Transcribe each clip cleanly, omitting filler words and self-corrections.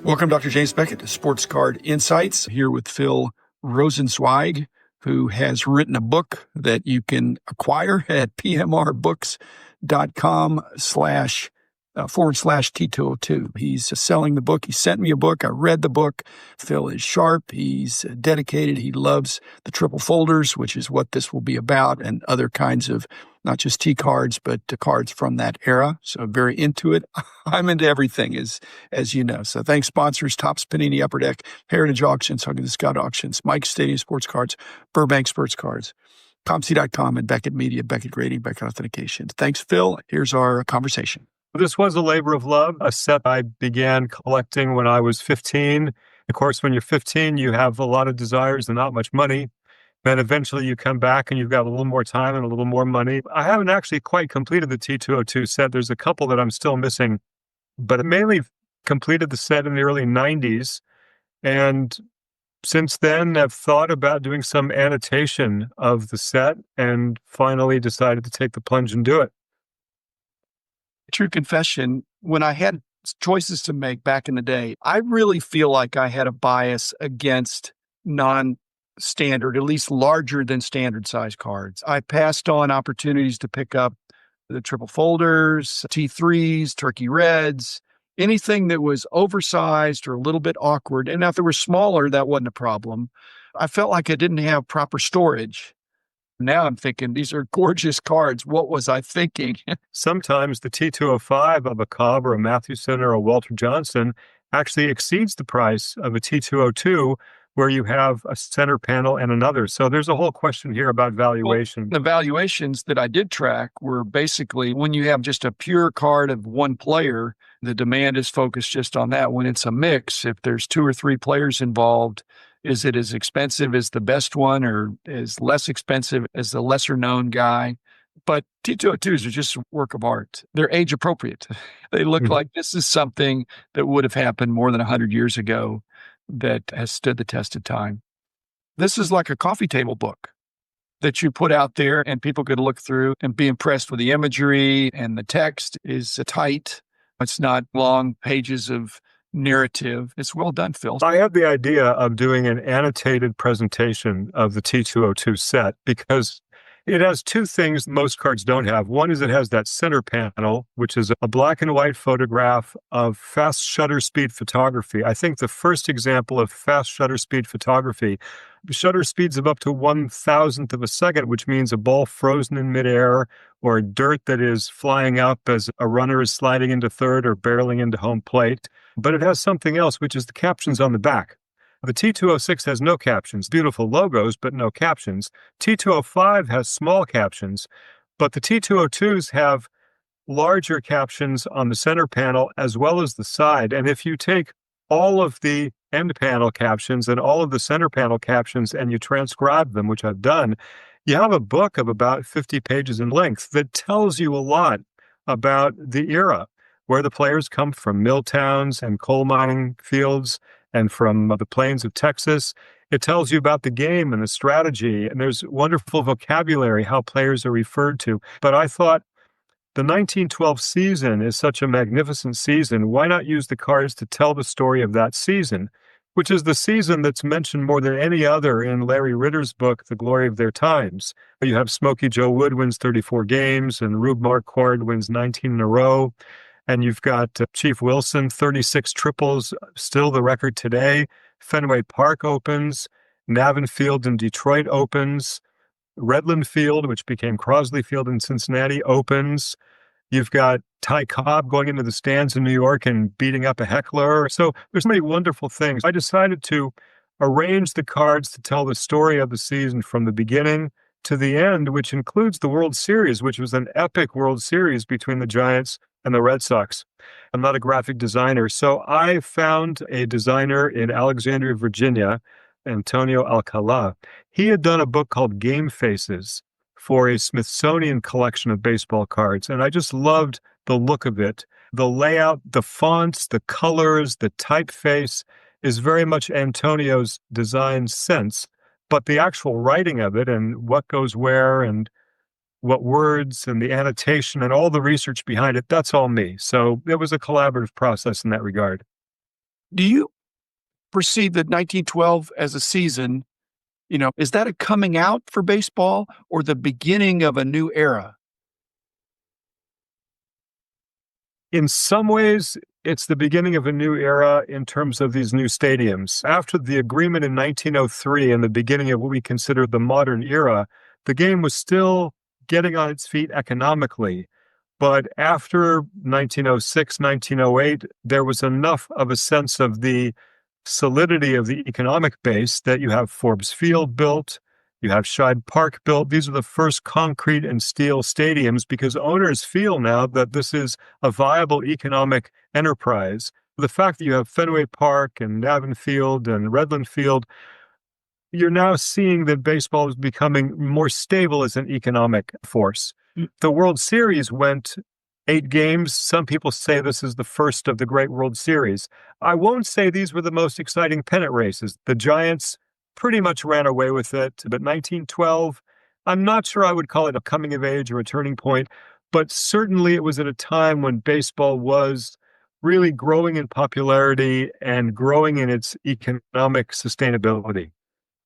Welcome, Dr. James Beckett to Sports Card Insights, here with Phil Rosenzweig, who has written a book that you can acquire at pmrbooks.com//T202. He's selling the book. He sent me a book. I read the book. Phil is sharp. He's dedicated. He loves the triple folders, which is what this will be about, and other kinds of not just T cards, but cards from that era. So I'm very into it. I'm into everything, as you know. So thanks, sponsors: Topps, Panini, Upper Deck, Heritage Auctions, Hugging the Scout Auctions, Mike's Stadium Sports Cards, Burbank Sports Cards, ComC.com, and Beckett Media, Beckett Grading, Beckett Authentication. Thanks, Phil. Here's our conversation. This was a labor of love, a set I began collecting when I was 15. Of course, when you're 15, you have a lot of desires and not much money. Then eventually you come back and you've got a little more time and a little more money. I haven't actually quite completed the T202 set. There's a couple that I'm still missing, but I mainly completed the set in the early 90s. And since then, I've thought about doing some annotation of the set and finally decided to take the plunge and do it. True confession, when I had choices to make back in the day, I really feel like I had a bias against non-standard, at least larger than standard size cards. I passed on opportunities to pick up the triple folders, T3s, turkey reds, anything that was oversized or a little bit awkward. And now if they were smaller, that wasn't a problem. I felt like I didn't have proper storage. Now I'm thinking, these are gorgeous cards. What was I thinking? Sometimes the T205 of a Cobb or a Mathewson or a Walter Johnson actually exceeds the price of a T202, where you have a center panel and another. So there's a whole question here about valuation. Well, the valuations that I did track were basically when you have just a pure card of one player, the demand is focused just on that. When it's a mix, if there's two or three players involved, is it as expensive as the best one or is less expensive as the lesser known guy? But T202s are just a work of art. They're age appropriate. They look like this is something that would have happened more than 100 years ago that has stood the test of time. This is like a coffee table book that you put out there and people could look through and be impressed with the imagery, and the text is tight. It's not long pages of narrative. It's well done, Phil. I had the idea of doing an annotated presentation of the T202 set because it has two things most cards don't have. One is it has that center panel, which is a black and white photograph of fast shutter speed photography. I think the first example of fast shutter speed photography, shutter speeds of up to 1,000th of a second, which means a ball frozen in midair or dirt that is flying up as a runner is sliding into third or barreling into home plate. But it has something else, which is the captions on the back. The T206 has no captions, beautiful logos, but no captions. T205 has small captions, but the T202s have larger captions on the center panel as well as the side. And if you take all of the end panel captions and all of the center panel captions and you transcribe them, which I've done, you have a book of about 50 pages in length that tells you a lot about the era, where the players come from, mill towns and coal mining fields, and from the plains of Texas. It tells you about the game and the strategy, and there's wonderful vocabulary, how players are referred to. But I thought the 1912 season is such a magnificent season. Why not use the cards to tell the story of that season, which is the season that's mentioned more than any other in Larry Ritter's book, The Glory of Their Times. You have Smokey Joe Wood wins 34 games, and Rube Marquard wins 19 in a row. And you've got Chief Wilson, 36 triples, still the record today. Fenway Park opens. Navin Field in Detroit opens. Redland Field, which became Crosley Field in Cincinnati, opens. You've got Ty Cobb going into the stands in New York and beating up a heckler. So there's many wonderful things. I decided to arrange the cards to tell the story of the season from the beginning to the end, which includes the World Series, which was an epic World Series between the Giants and the Red Sox. I'm not a graphic designer, so I found a designer in Alexandria, Virginia, Antonio Alcala. He had done a book called Game Faces for a Smithsonian collection of baseball cards, and I just loved the look of it. The layout, the fonts, the colors, the typeface is very much Antonio's design sense, but the actual writing of it and what goes where and what words and the annotation and all the research behind it, that's all me. So it was a collaborative process in that regard. Do you perceive that 1912 as a season, is that a coming out for baseball or the beginning of a new era? In some ways, it's the beginning of a new era in terms of these new stadiums. After the agreement in 1903 and the beginning of what we consider the modern era, the game was still getting on its feet economically. But after 1906, 1908, there was enough of a sense of the solidity of the economic base that you have Forbes Field built, you have Scheid Park built. These are the first concrete and steel stadiums because owners feel now that this is a viable economic enterprise. The fact that you have Fenway Park and Navin Field and Redland Field, you're now seeing that baseball is becoming more stable as an economic force. The World Series went 8 games. Some people say this is the first of the great World Series. I won't say these were the most exciting pennant races. The Giants pretty much ran away with it, but 1912, I'm not sure I would call it a coming of age or a turning point, but certainly it was at a time when baseball was really growing in popularity and growing in its economic sustainability.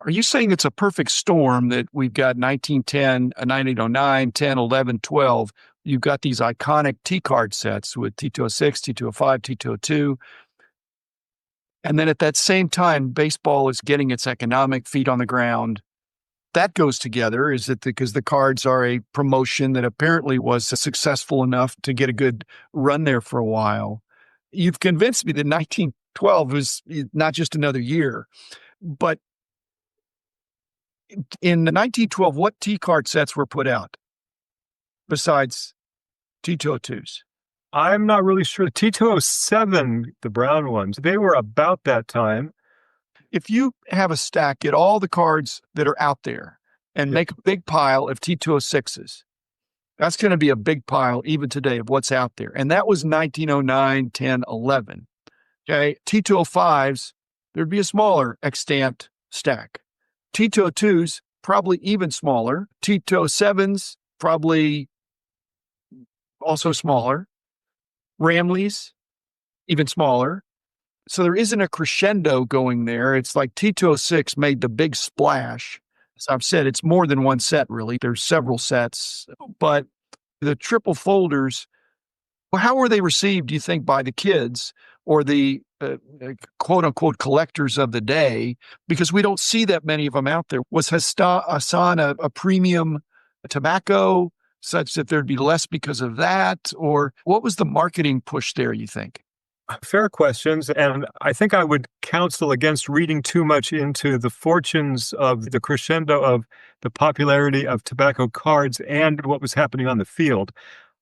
Are you saying it's a perfect storm that we've got 1910, 1909, 10, 11, 12? You've got these iconic T card sets with T206, T205, T202. And then at that same time, baseball is getting its economic feet on the ground. That goes together. Is it because the cards are a promotion that apparently was successful enough to get a good run there for a while? You've convinced me that 1912 was not just another year, but in the 1912, what T card sets were put out besides T202s? I'm not really sure. T207, the brown ones, they were about that time. If you have a stack, get all the cards that are out there and make a big pile of T206s. That's going to be a big pile even today of what's out there. And that was 1909, 10, 11. Okay. T205s, there'd be a smaller extant stack. T202s, probably even smaller. T207s, probably also smaller. Ramleys, even smaller. So there isn't a crescendo going there. It's like T206 made the big splash. As I've said, it's more than one set, really. There's several sets. But the triple folders, well, how were they received, do you think, by the kids or the quote-unquote collectors of the day? Because we don't see that many of them out there. Was Hassan a premium tobacco such that there'd be less because of that? Or what was the marketing push there, you think? Fair questions. And I think I would counsel against reading too much into the fortunes of the crescendo of the popularity of tobacco cards and what was happening on the field.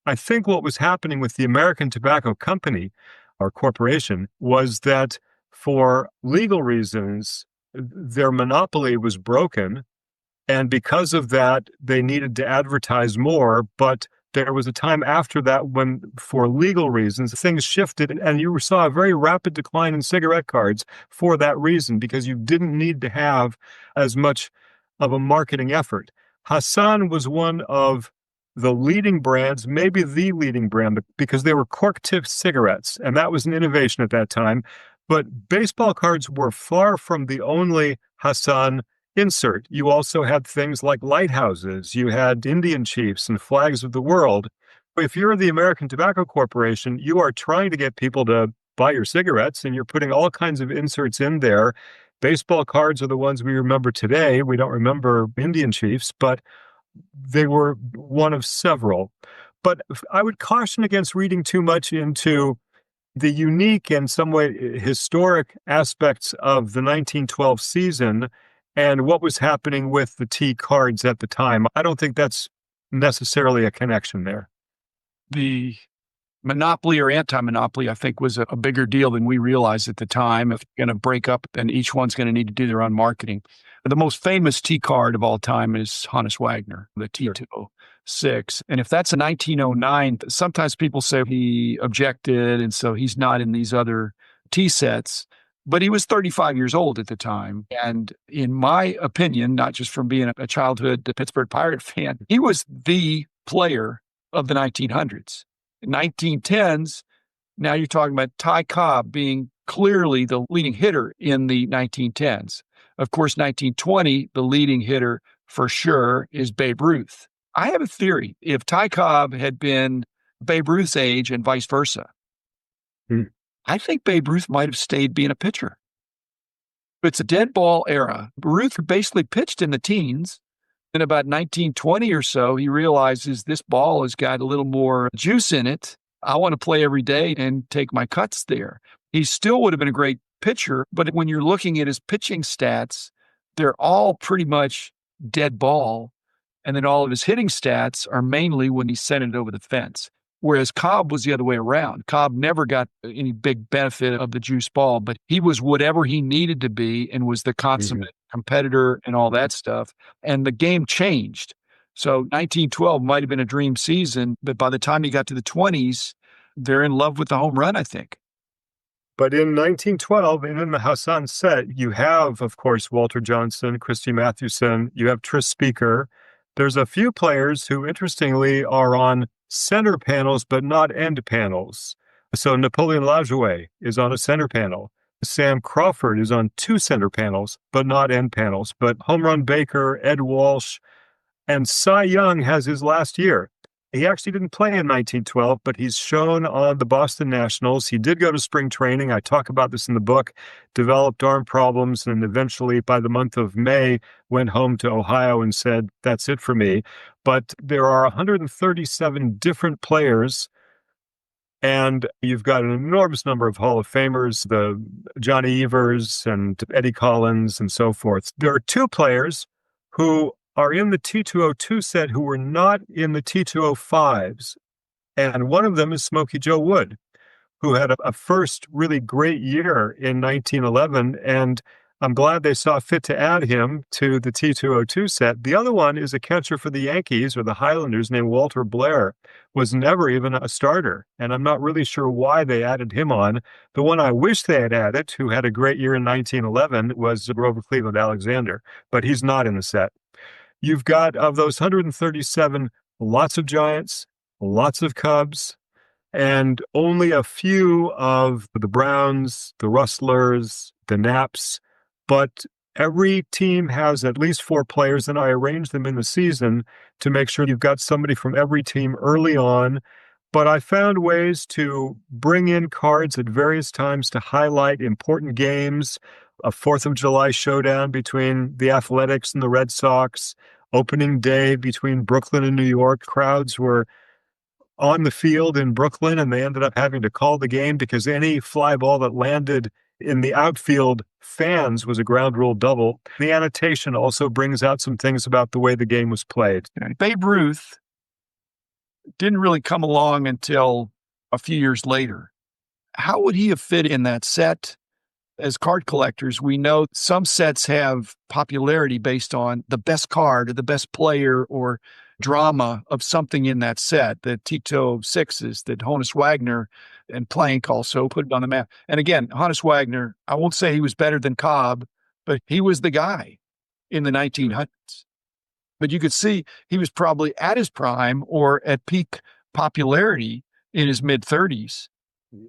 I think what was happening with the American Tobacco Company, or corporation, was that for legal reasons, their monopoly was broken. And because of that, they needed to advertise more. But there was a time after that when, for legal reasons, things shifted and you saw a very rapid decline in cigarette cards for that reason, because you didn't need to have as much of a marketing effort. Hassan was one of the leading brands, maybe the leading brand, because they were cork-tipped cigarettes, and that was an innovation at that time. But baseball cards were far from the only Hassan insert. You also had things like lighthouses, you had Indian chiefs and flags of the world. If you're the American Tobacco Corporation, you are trying to get people to buy your cigarettes, and you're putting all kinds of inserts in there. Baseball cards are the ones we remember today. We don't remember Indian chiefs, but they were one of several. But I would caution against reading too much into the unique and some way historic aspects of the 1912 season and what was happening with the T cards at the time. I don't think that's necessarily a connection there. The monopoly or anti-monopoly, I think, was a bigger deal than we realized at the time. If you're going to break up, then each one's going to need to do their own marketing. The most famous T card of all time is Hannes Wagner, the T206. And if that's a 1909, sometimes people say he objected, and so he's not in these other T sets. But he was 35 years old at the time. And in my opinion, not just from being a childhood Pittsburgh Pirate fan, he was the player of the 1900s. 1910s, now you're talking about Ty Cobb being clearly the leading hitter in the 1910s. Of course, 1920, the leading hitter for sure is Babe Ruth. I have a theory. If Ty Cobb had been Babe Ruth's age and vice versa, I think Babe Ruth might have stayed being a pitcher. It's a dead ball era. Ruth basically pitched in the teens. In about 1920 or so, he realizes this ball has got a little more juice in it. I want to play every day and take my cuts there. He still would have been a great pitcher, but when you're looking at his pitching stats, they're all pretty much dead ball. And then all of his hitting stats are mainly when he sent it over the fence. Whereas Cobb was the other way around. Cobb never got any big benefit of the juice ball, but he was whatever he needed to be and was the consummate competitor and all that stuff. And the game changed. So 1912 might have been a dream season, but by the time he got to the 20s, they're in love with the home run, I think. But in 1912, and in the Hassan set, you have, of course, Walter Johnson, Christy Mathewson, you have Tris Speaker. There's a few players who, interestingly, are on center panels, but not end panels. So Napoleon Lajoie is on a center panel. Sam Crawford is on 2 center panels, but not end panels. But Home Run Baker, Ed Walsh, and Cy Young has his last year. He actually didn't play in 1912, but he's shown on the Boston Nationals. He did go to spring training. I talk about this in the book, developed arm problems, and eventually by the month of May went home to Ohio and said, that's it for me. But there are 137 different players, and you've got an enormous number of Hall of Famers, the Johnny Evers and Eddie Collins and so forth. There are 2 players who are in the T202 set who were not in the T205s. And one of them is Smokey Joe Wood, who had a first really great year in 1911. And I'm glad they saw fit to add him to the T202 set. The other one is a catcher for the Yankees or the Highlanders named Walter Blair, was never even a starter. And I'm not really sure why they added him on. The one I wish they had added, who had a great year in 1911, was Grover Cleveland Alexander, but he's not in the set. You've got, of those 137, lots of Giants, lots of Cubs, and only a few of the Browns, the Rustlers, the Naps. But every team has at least 4 players, and I arrange them in the season to make sure you've got somebody from every team early on. But I found ways to bring in cards at various times to highlight important games. A 4th of July showdown between the Athletics and the Red Sox, opening day between Brooklyn and New York. Crowds were on the field in Brooklyn, and they ended up having to call the game because any fly ball that landed in the outfield fans was a ground rule double. The annotation also brings out some things about the way the game was played. Babe Ruth didn't really come along until a few years later. How would he have fit in that set? As card collectors, we know some sets have popularity based on the best card or the best player or drama of something in that set. The T206s that Honus Wagner and Plank also put it on the map. And again, Honus Wagner, I won't say he was better than Cobb, but he was the guy in the 1900s. But you could see he was probably at his prime or at peak popularity in his mid-30s.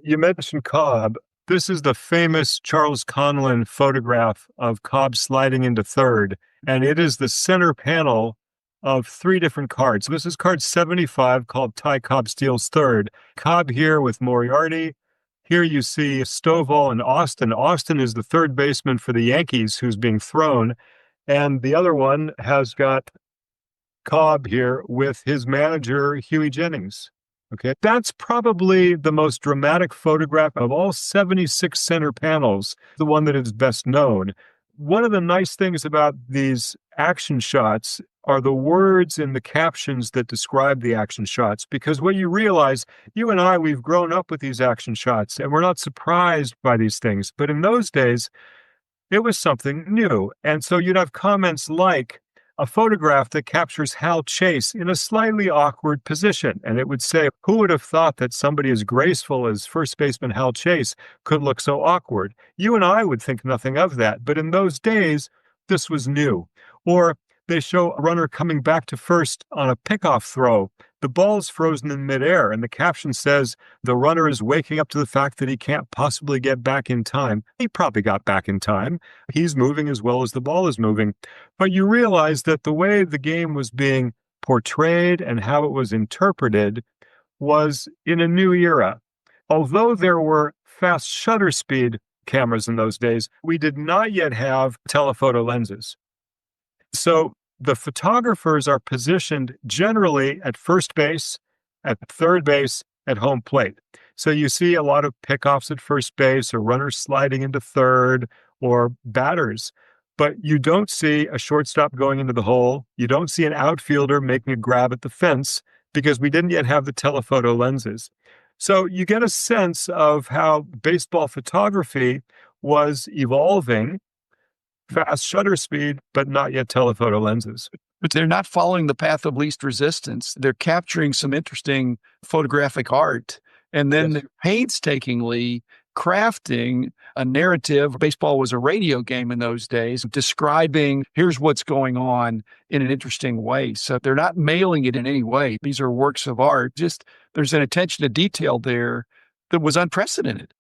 You mentioned Cobb. This is the famous Charles Conlon photograph of Cobb sliding into third, and it is the center panel of 3 different cards. This is card 75, called Ty Cobb Steals Third. Cobb here with Moriarty. Here you see Stovall and Austin. Austin is the third baseman for the Yankees who's being thrown, and the other one has got Cobb here with his manager, Huey Jennings. Okay, that's probably the most dramatic photograph of all 76 center panels, the one that is best known. One of the nice things about these action shots are the words in the captions that describe the action shots, because what you realize, you and I, we've grown up with these action shots, and we're not surprised by these things. But in those days, it was something new. And so you'd have comments like, a photograph that captures Hal Chase in a slightly awkward position. And it would say, who would have thought that somebody as graceful as first baseman Hal Chase could look so awkward? You and I would think nothing of that. But in those days, this was new. Or they show a runner coming back to first on a pickoff throw. The ball's frozen in midair, and the caption says the runner is waking up to the fact that he can't possibly get back in time. He probably got back in time. He's moving as well as the ball is moving. But you realize that the way the game was being portrayed and how it was interpreted was in a new era. Although there were fast shutter speed cameras in those days, we did not yet have telephoto lenses. So the photographers are positioned generally at first base, at third base, at home plate. So you see a lot of pickoffs at first base or runners sliding into third or batters. But you don't see a shortstop going into the hole. You don't see an outfielder making a grab at the fence because we didn't yet have the telephoto lenses. So you get a sense of how baseball photography was evolving, fast shutter speed, but not yet telephoto lenses. But they're not following the path of least resistance. They're capturing some interesting photographic art, and then they're painstakingly crafting a narrative. Baseball was a radio game in those days, describing here's what's going on in an interesting way. So they're not mailing it in any way. These are works of art. Just there's an attention to detail there that was unprecedented.